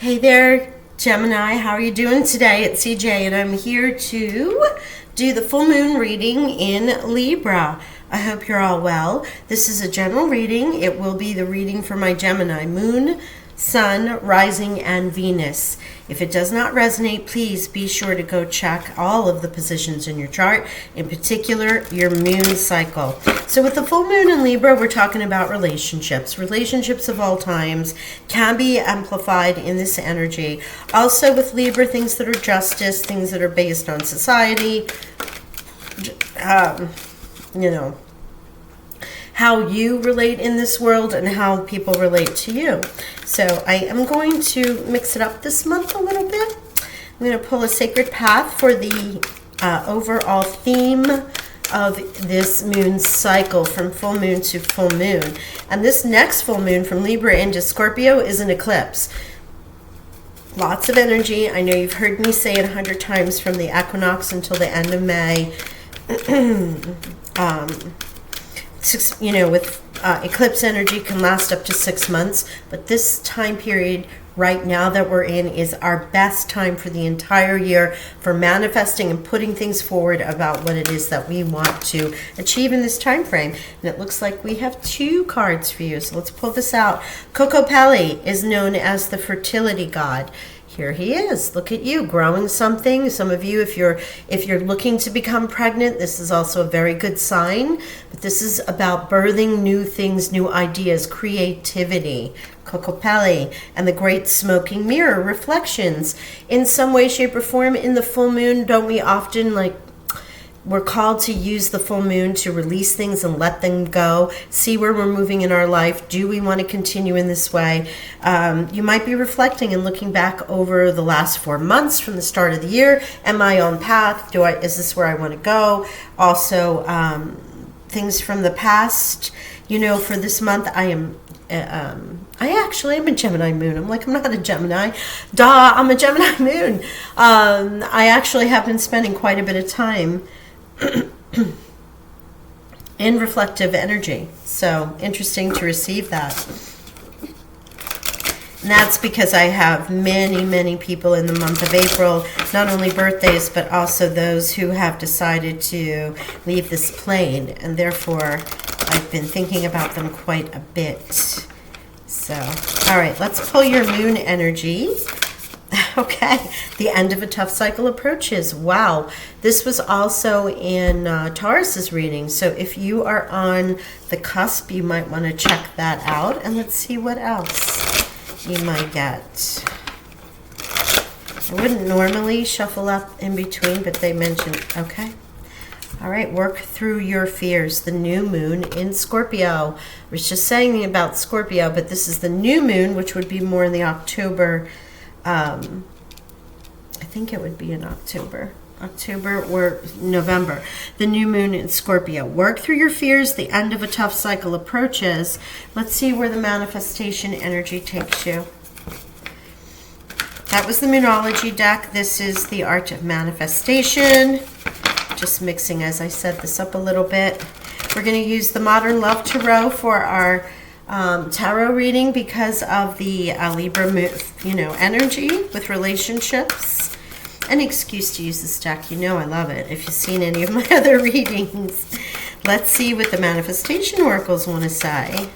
Hey there, Gemini. How are you doing today? It's CJ, and I'm here to do the full moon reading in Libra. I hope you're all well. This is a general reading. It will be the reading for my Gemini moon, sun, rising, and Venus. If it does not resonate, please be sure to go check all of the positions in your chart, in particular your moon cycle. So with the full moon in Libra, we're talking about relationships. Relationships of all times can be amplified in this energy. Also with Libra, things that are justice, things that are based on society, how you relate in this world and how people relate to you. So I am going to mix it up this month a little bit. I'm going to pull a sacred path for the overall theme of this moon cycle from full moon to full moon. And this next full moon from Libra into Scorpio is an eclipse. Lots of energy. I know you've heard me say it 100 times, from the equinox until the end of May. With eclipse energy can last up to 6 months, but this time period right now that we're in is our best time for the entire year for manifesting and putting things forward about what it is that we want to achieve in this time frame. And it looks like we have 2 cards for you, so let's pull this out. Kokopelli is known as the fertility god. Here he is. Look at you growing something. Some of you, if you're looking to become pregnant, this is also a very good sign. But this is about birthing new things, new ideas, creativity. Kokopelli and the great smoking mirror reflections. In some way, shape, or form, in the full moon, don't we often we're called to use the full moon to release things and let them go, see where we're moving in our life. Do we want to continue in this way? You might be reflecting and looking back over the last 4 months from the start of the year. Am I on path? Is this where I want to go? Also, things from the past. For this month, I actually am a Gemini moon. I'm not a Gemini. I'm a Gemini moon. I actually have been spending quite a bit of time in reflective energy. So interesting to receive that. And that's because I have many people in the month of April, not only birthdays, but also those who have decided to leave this plane. And therefore, I've been thinking about them quite a bit. So, all right, let's pull your moon energy. Okay, the end of a tough cycle approaches. Wow, this was also in Taurus's reading. So if you are on the cusp, you might want to check that out. And let's see what else you might get. I wouldn't normally shuffle up in between, but they mentioned, okay. All right, work through your fears. The new moon in Scorpio. I was just saying about Scorpio, but this is the new moon, which would be more in the October. I think it would be in October or November. The new moon in Scorpio. Work through your fears. The end of a tough cycle approaches. Let's see where the manifestation energy takes you. That was the Moonology deck. This is the Art of Manifestation. Just mixing, as I set this up a little bit. We're going to use the Modern Love Tarot for our tarot reading because of the Libra, energy with relationships. An excuse to use this deck. I love it. If you've seen any of my other readings. Let's see what the manifestation oracles want to say.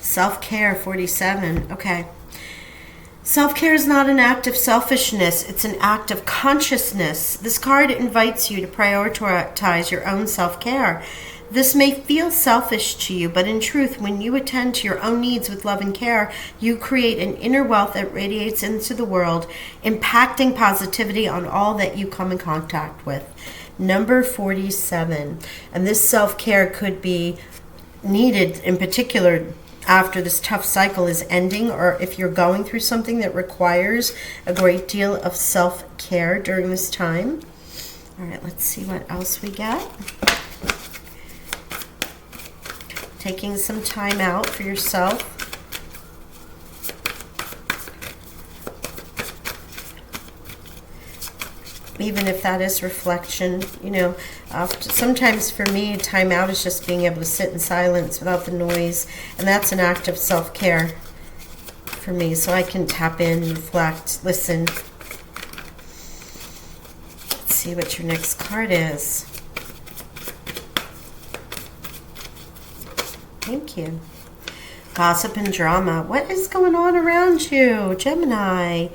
Self-care, 47. Okay. Self-care is not an act of selfishness, it's an act of consciousness. This card invites you to prioritize your own self-care. This may feel selfish to you, but in truth, when you attend to your own needs with love and care, you create an inner wealth that radiates into the world, impacting positivity on all that you come in contact with. Number 47. And this self-care could be needed in particular after this tough cycle is ending, or if you're going through something that requires a great deal of self-care during this time. All right, let's see what else we get. Taking some time out for yourself. even if that is reflection. Sometimes for me, time out is just being able to sit in silence without the noise, and that's an act of self-care for me, so I can tap in, reflect, listen. Let's see what your next card is. Thank you. Gossip and drama. What is going on around you, Gemini?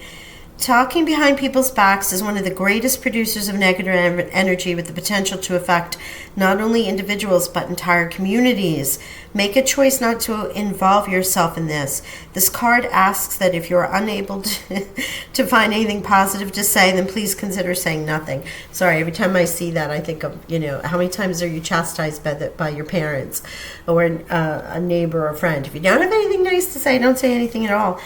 Talking behind people's backs is one of the greatest producers of negative energy, with the potential to affect not only individuals but entire communities. Make a choice not to involve yourself in this. This card asks that if you're unable to find anything positive to say, then please consider saying nothing. Sorry, every time I see that, I think of, how many times are you chastised by your parents or a neighbor or friend? If you don't have anything nice to say, don't say anything at all.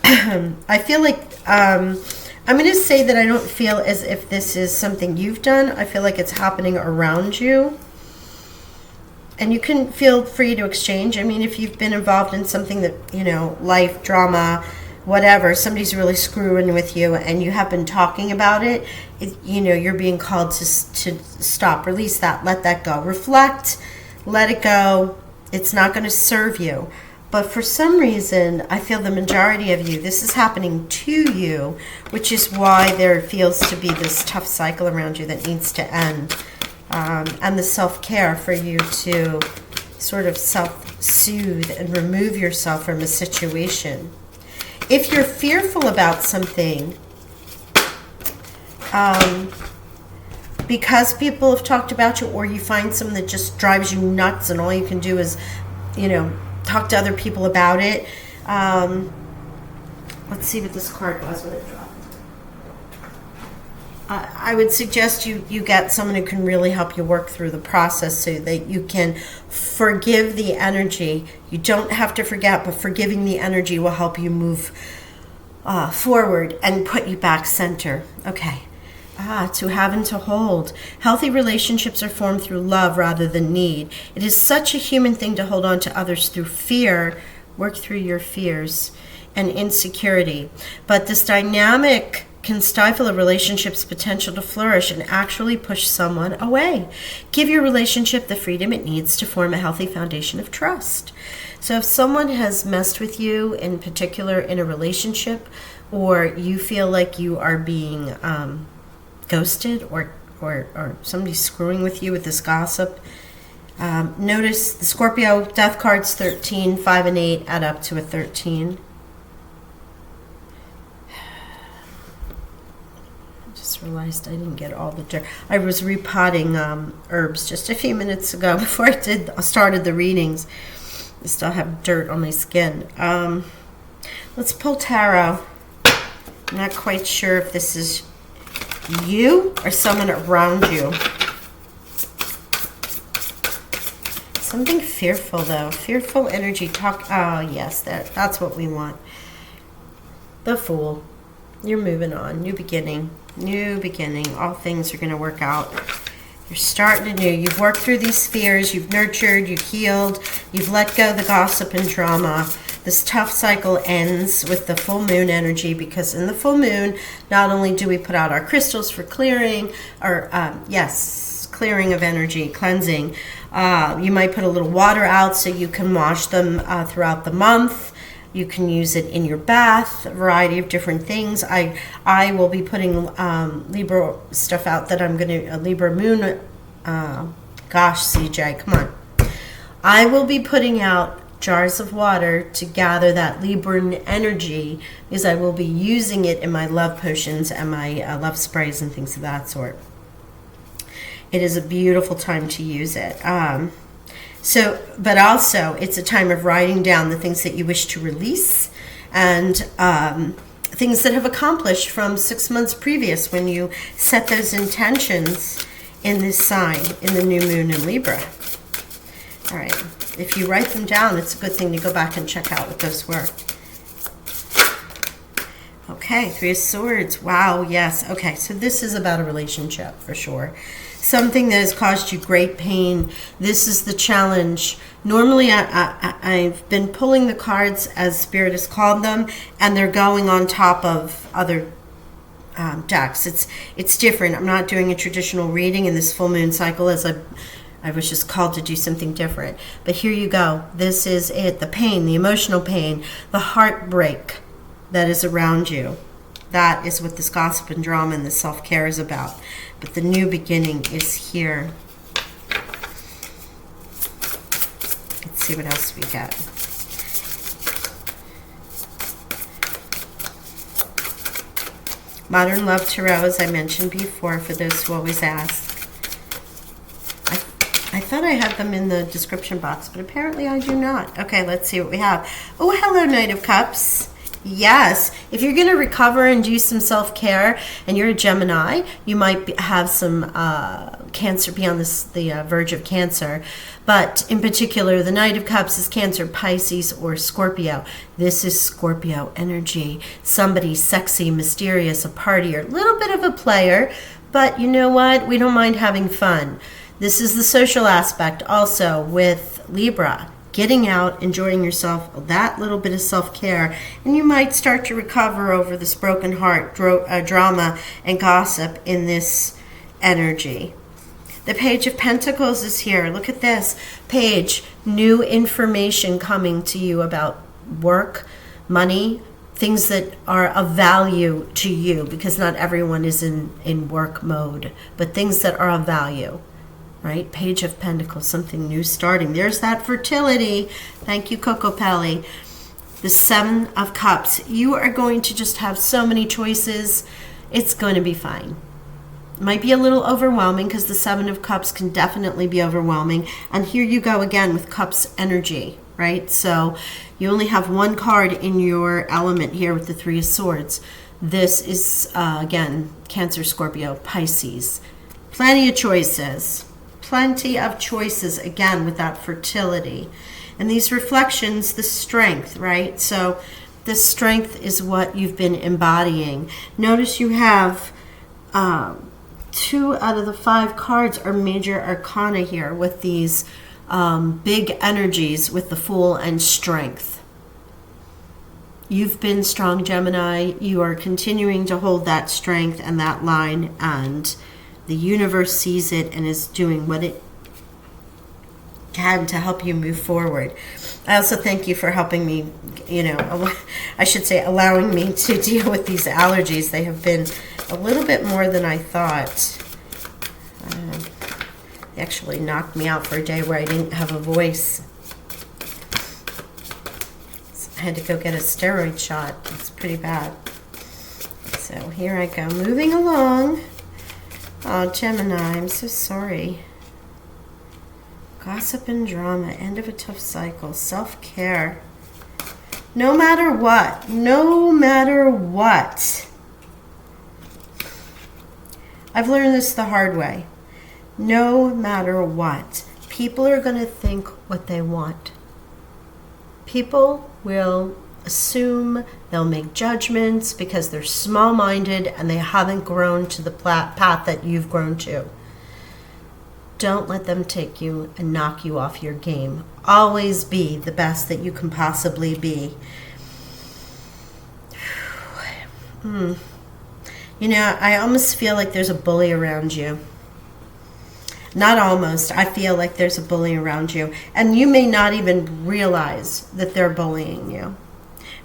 I feel like I'm going to say that I don't feel as if this is something you've done. I feel like it's happening around you. And you can feel free to exchange. I mean, if you've been involved in something that, life, drama, whatever, somebody's really screwing with you and you have been talking about it, you're being called to stop, release that, let that go. Reflect, let it go. It's not going to serve you. But for some reason, I feel the majority of you, this is happening to you, which is why there feels to be this tough cycle around you that needs to end. And the self-care for you to sort of self-soothe and remove yourself from a situation. If you're fearful about something, because people have talked about you, or you find something that just drives you nuts and all you can do is, talk to other people about it. Let's see what this card was when it dropped. I would suggest you get someone who can really help you work through the process so that you can forgive the energy. You don't have to forget, but forgiving the energy will help you move forward and put you back center. Okay. To have and to hold. Healthy relationships are formed through love rather than need. It is such a human thing to hold on to others through fear. Work through your fears and insecurity. But this dynamic can stifle a relationship's potential to flourish and actually push someone away. Give your relationship the freedom it needs to form a healthy foundation of trust. So if someone has messed with you, in particular in a relationship, or you feel like you are being ghosted or somebody's screwing with you with this gossip, notice the Scorpio death cards 13, 5 and 8 add up to a 13. I just realized I didn't get all the dirt. I was repotting herbs just a few minutes ago before I started the readings. I still have dirt on my skin. Let's pull tarot. I'm not quite sure if this is you or someone around you. Something fearful, though. Fearful energy. Oh, yes, that's what we want. The Fool. You're moving on. New beginning. New beginning. All things are going to work out. You're starting anew. You've worked through these fears. You've nurtured. You've healed. You've let go of the gossip and drama. This tough cycle ends with the full moon energy, because in the full moon, not only do we put out our crystals for clearing, or clearing of energy, cleansing. You might put a little water out so you can wash them throughout the month. You can use it in your bath, a variety of different things. I will be putting Libra stuff out that I'm going to, Libra moon, CJ, come on. I will be putting out jars of water to gather that Libran energy, because I will be using it in my love potions and my love sprays and things of that sort. It is a beautiful time to use it. But also it's a time of writing down the things that you wish to release and things that have accomplished from 6 months previous when you set those intentions in this sign, in the new moon in Libra. All right. If you write them down, it's a good thing to go back and check out what those were. Okay, 3 of Swords. Wow, yes. Okay, so this is about a relationship for sure. Something that has caused you great pain. This is the challenge. Normally, I've been pulling the cards as Spirit has called them, and they're going on top of other decks. It's different. I'm not doing a traditional reading in this full moon cycle, as I was just called to do something different. But here you go. This is it. The pain, the emotional pain, the heartbreak that is around you. That is what this gossip and drama and this self-care is about. But the new beginning is here. Let's see what else we got. Modern Love Tarot, as I mentioned before, for those who always ask. I thought I had them in the description box, but apparently I do not. Okay, let's see what we have. Oh, hello, Knight of Cups. Yes, if you're going to recover and do some self-care, and you're a Gemini, you might have some Cancer, be on the verge of Cancer. But in particular, the Knight of Cups is Cancer, Pisces, or Scorpio. This is Scorpio energy. Somebody sexy, mysterious, a partier, a little bit of a player, but you know what? We don't mind having fun. This is the social aspect also with Libra. Getting out, enjoying yourself, that little bit of self-care, and you might start to recover over this broken heart, drama, and gossip in this energy. The Page of Pentacles is here. Look at this page. New information coming to you about work, money, things that are of value to you, because not everyone is in work mode, but things that are of value. Right? Page of Pentacles, something new starting. There's that fertility. Thank you, Coco Pelli. The Seven of Cups. You are going to just have so many choices. It's going to be fine. It might be a little overwhelming, because the Seven of Cups can definitely be overwhelming. And here you go again with Cups energy, right? So you only have one card in your element here with the Three of Swords. This is, again, Cancer, Scorpio, Pisces. Plenty of choices. Plenty of choices, again, with that fertility. And these reflections, the strength, right? So the strength is what you've been embodying. Notice you have 2 out of the 5 cards are major arcana here with these big energies with the Fool and strength. You've been strong, Gemini. You are continuing to hold that strength and that line, and the universe sees it and is doing what it can to help you move forward. I also thank you for helping me, I should say allowing me to deal with these allergies. They have been a little bit more than I thought. They actually knocked me out for a day where I didn't have a voice. I had to go get a steroid shot. It's pretty bad. So here I go, moving along. Oh, Gemini, I'm so sorry. Gossip and drama, end of a tough cycle, self-care. No matter what, I've learned this the hard way. No matter what, people are going to think what they want. People will assume, they'll make judgments because they're small-minded and they haven't grown to the path that you've grown to. Don't let them take you and knock you off your game. Always be the best that you can possibly be. I almost feel like there's a bully around you. Not almost. I feel like there's a bully around you. And you may not even realize that they're bullying you,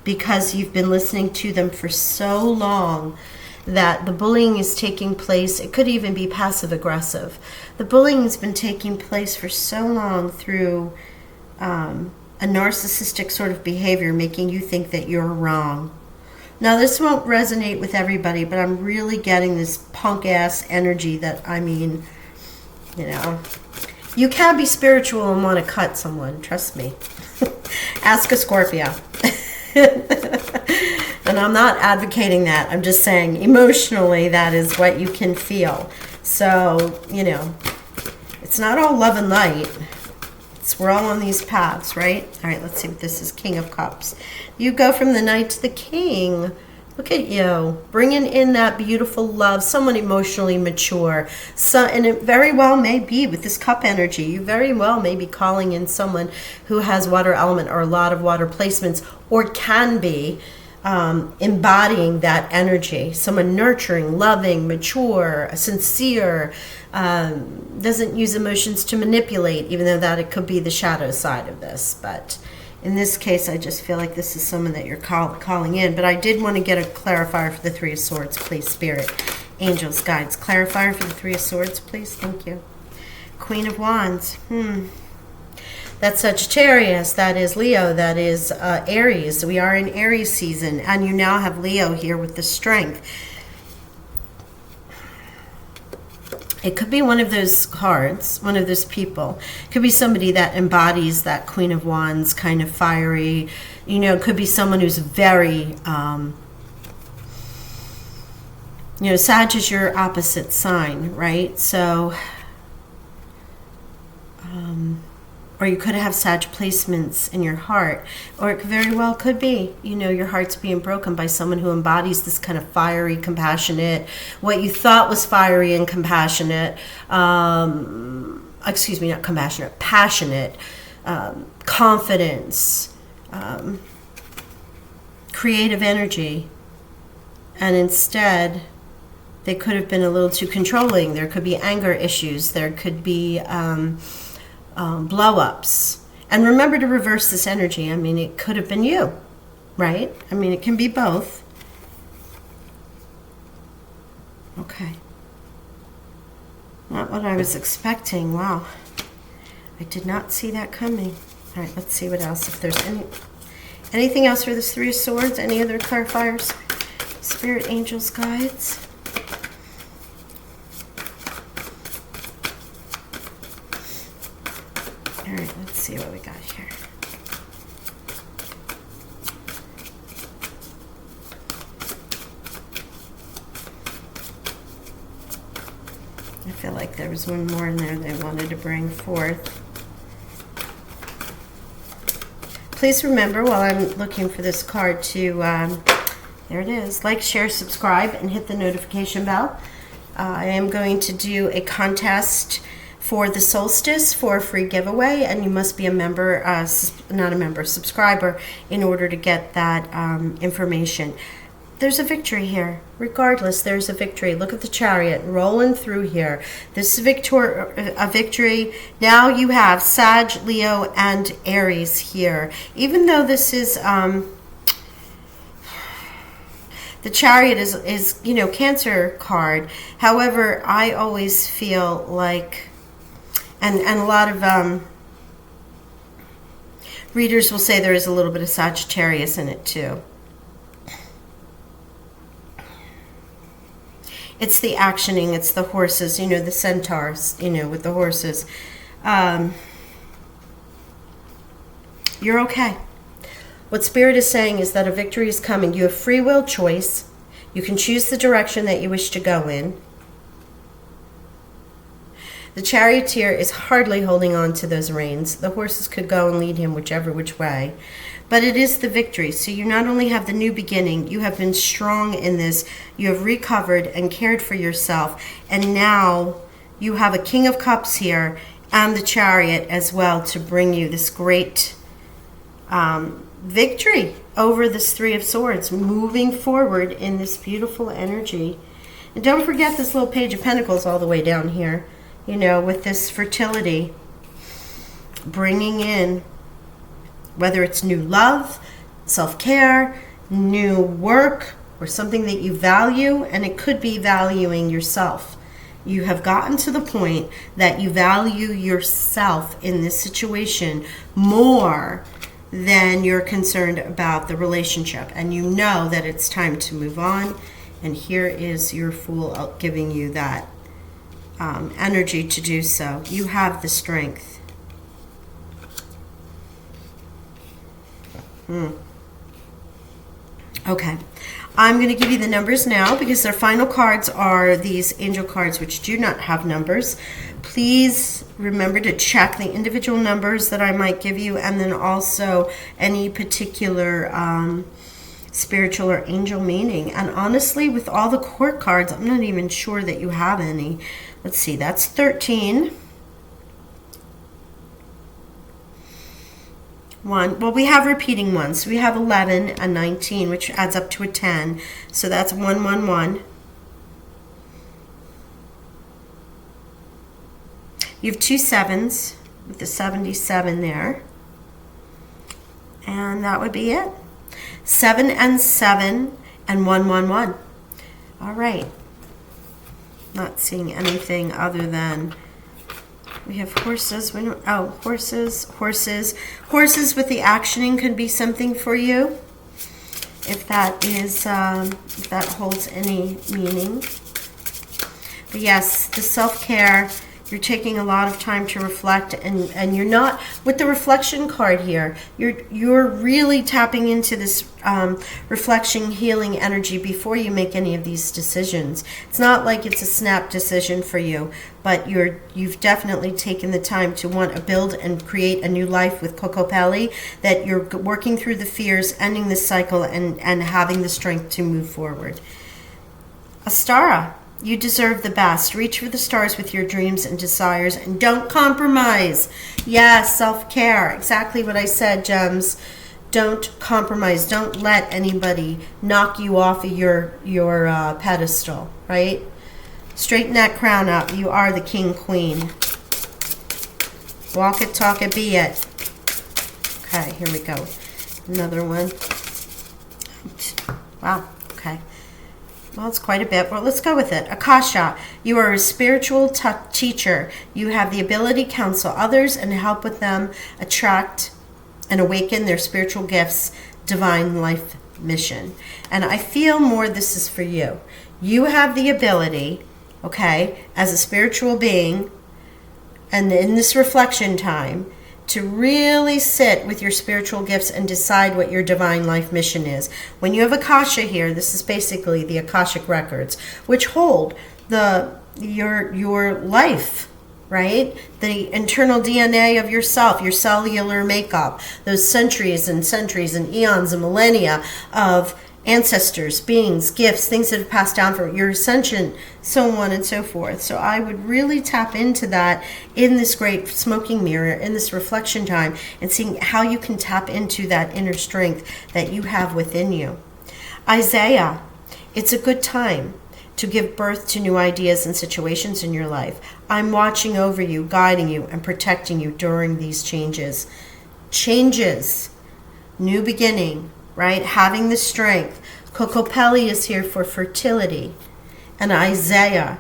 because you've been listening to them for so long that the bullying is taking place. It could even be passive aggressive. The bullying has been taking place for so long through a narcissistic sort of behavior, making you think that you're wrong. Now, this won't resonate with everybody, but I'm really getting this punk-ass energy that, you can be spiritual and want to cut someone. Trust me. Ask a Scorpio. And I'm not advocating that. I'm just saying emotionally that is what you can feel. So, it's not all love and light. We're all on these paths, right? All right, let's see what this is. King of Cups. You go from the Knight to the King. Look at you, bringing in that beautiful love, someone emotionally mature. And it very well may be with this cup energy. You very well may be calling in someone who has water element or a lot of water placements, or can be embodying that energy. Someone nurturing, loving, mature, sincere, doesn't use emotions to manipulate, even though that it could be the shadow side of this. But in this case, I just feel like this is someone that you're calling in. But I did want to get a clarifier for the Three of Swords, please, Spirit, Angels, Guides. Clarifier for the Three of Swords, please. Thank you. Queen of Wands. That's Sagittarius, that is Leo, that is Aries. We are in Aries season, and you now have Leo here with the Strength. It could be one of those cards, one of those people. It could be somebody that embodies that Queen of Wands, kind of fiery. You know, it could be someone who's very, you know, Sag is your opposite sign, right? So, or you could have Sag placements in your heart, or it very well could be, you know, your heart's being broken by someone who embodies this kind of fiery, compassionate, what you thought was fiery and compassionate, excuse me, not compassionate, passionate, confidence, creative energy, and instead they could have been a little too controlling. There could be anger issues. There could be blow-ups. And remember to reverse this energy. I mean, it could have been you, right? I mean, it can be both. Okay. Not what I was expecting. Wow. I did not see that coming. All right, let's see what else. If there's anything else for this Three of Swords, any other clarifiers? Spirit, Angels, Guides. All right, let's see what we got here. I feel like there was one more in there they wanted to bring forth. Please remember, while I'm looking for this card, to, there it is, like, share, subscribe, and hit the notification bell. I am going to do a contest for the solstice for a free giveaway, and you must be a member, not a member, subscriber, in order to get that information. There's a victory here. Regardless, there's a victory. Look at the Chariot rolling through here. This is a victory. Now you have Sag, Leo, and Aries here. Even though this is the Chariot is you know, Cancer card. However, I always feel like, and a lot of readers will say there is a little bit of Sagittarius in it too. It's the actioning, it's the horses, you know, the centaurs, you know, with the horses. You're okay. What Spirit is saying is that a victory is coming. You have free will choice. You can choose the direction that you wish to go in. The charioteer is hardly holding on to those reins. The horses could go and lead him which way. But it is the victory. So you not only have the new beginning, you have been strong in this. You have recovered and cared for yourself. And now you have a King of Cups here and the Chariot as well to bring you this great victory over this Three of Swords, moving forward in this beautiful energy. And don't forget this little Page of Pentacles all the way down here, you know, with this fertility, bringing in, whether it's new love, self-care, new work, or something that you value, and it could be valuing yourself. You have gotten to the point that you value yourself in this situation more than you're concerned about the relationship, and you know that it's time to move on. And here is your Fool giving you that energy to do so. You have the strength. Okay, I'm going to give you the numbers now because their final cards are these angel cards which do not have numbers. Please remember to check the individual numbers that I might give you, and then also any particular spiritual or angel meaning. And honestly, with all the court cards, I'm not even sure that you have any. Let's see, that's 13. 1, 1. Well, we have repeating ones. So we have 11 and 19, which adds up to a 10. So that's 111. You have 2 sevens with the 77 there. And that would be it. 7 and 7 and 111. All right. Not seeing anything other than we have horses. We don't, oh, horses. Horses with the actioning could be something for you, if that is if that holds any meaning. But yes, the self-care. You're taking a lot of time to reflect, and you're not, with the reflection card here, you're really tapping into this reflection healing energy before you make any of these decisions. It's not like it's a snap decision for you, but you've definitely taken the time to want to build and create a new life with Kokopelli, that you're working through the fears, ending this cycle, and having the strength to move forward. Astara. You deserve the best. Reach for the stars with your dreams and desires, and don't compromise. Yes, self-care. Exactly what I said, Gems. Don't compromise. Don't let anybody knock you off of your pedestal, right? Straighten that crown up. You are the king, queen. Walk it, talk it, be it. Okay, here we go. Another one. Wow, okay. Well, it's quite a bit. Well, let's go with it. Akasha, you are a spiritual teacher. You have the ability to counsel others and help with them attract and awaken their spiritual gifts, divine life mission. And I feel more this is for you. You have the ability, okay, as a spiritual being, and in this reflection time, to really sit with your spiritual gifts and decide what your divine life mission is. When you have Akasha here, this is basically the Akashic records, which hold your life, right? The internal DNA of yourself, your cellular makeup, those centuries and eons and millennia of ancestors, beings, gifts, things that have passed down from your ascension, so on and so forth. So I would really tap into that in this great smoking mirror, in this reflection time, and seeing how you can tap into that inner strength that you have within you. Isaiah, it's a good time to give birth to new ideas and situations in your life. I'm watching over you, guiding you, and protecting you during these changes. Changes, new beginning, right? Having the strength. Kokopelli is here for fertility. And Isaiah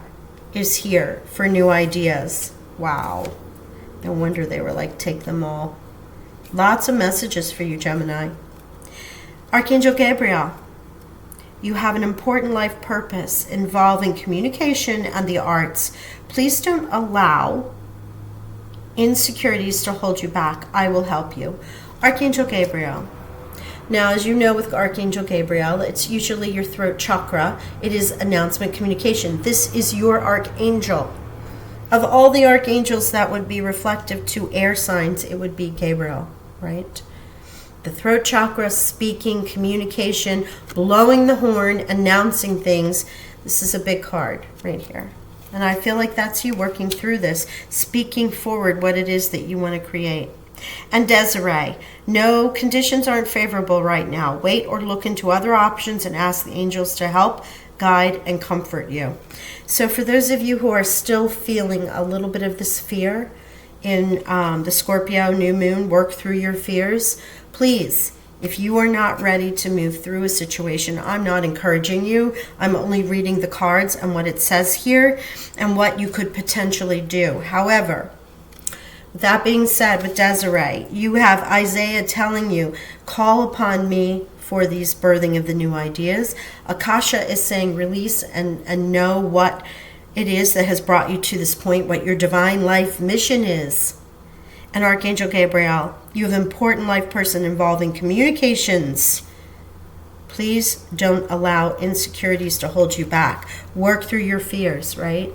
is here for new ideas. Wow. No wonder they were like, take them all. Lots of messages for you, Gemini. Archangel Gabriel, you have an important life purpose involving communication and the arts. Please don't allow insecurities to hold you back. I will help you. Archangel Gabriel. Now, as you know, with Archangel Gabriel, it's usually your throat chakra. It is announcement communication. This is your archangel. Of all the archangels that would be reflective to air signs, it would be Gabriel, right? The throat chakra, speaking, communication, blowing the horn, announcing things. This is a big card right here. And I feel like that's you working through this, speaking forward what it is that you want to create. And Desiree, no, conditions aren't favorable right now. Wait or look into other options and ask the angels to help, guide, and comfort you. So for those of you who are still feeling a little bit of this fear in the Scorpio new moon, work through your fears. Please, if you are not ready to move through a situation, I'm not encouraging you. I'm only reading the cards and what it says here and what you could potentially do. However, with that being said, with Desiree, you have Isaiah telling you, call upon me for these birthing of the new ideas. Akasha is saying release and know what it is that has brought you to this point, what your divine life mission is. And Archangel Gabriel, you have an important life person involving communications. Please don't allow insecurities to hold you back. Work through your fears, right?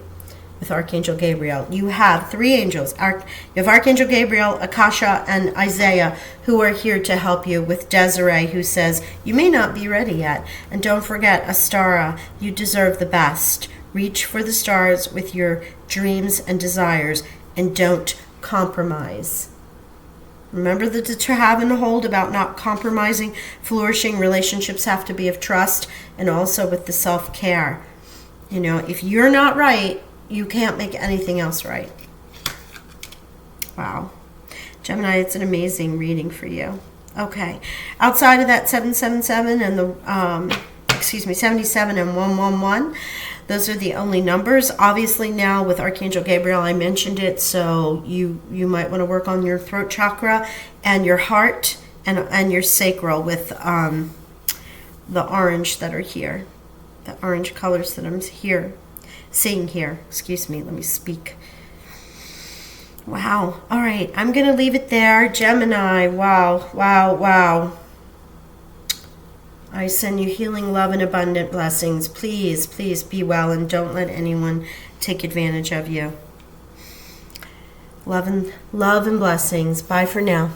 With Archangel Gabriel. You have three angels. You have Archangel Gabriel, Akasha, and Isaiah, who are here to help you, with Desiree, who says, you may not be ready yet. And don't forget, Astara, you deserve the best. Reach for the stars with your dreams and desires, and don't compromise. Remember that to have and hold about not compromising, flourishing relationships have to be of trust, and also with the self-care. You know, if you're not right, you can't make anything else right. Wow. Gemini, it's an amazing reading for you. Okay. Outside of that 777 and the 77 and 111, those are the only numbers. Obviously now with Archangel Gabriel, I mentioned it, so you might want to work on your throat chakra and your heart and your sacral with the orange that are here. The orange colors that I'm seeing here. Excuse me, let me speak. Wow. All right, I'm going to leave it there. Gemini, wow, wow, wow. I send you healing, love, and abundant blessings. Please, please be well and don't let anyone take advantage of you. Love and blessings. Bye for now.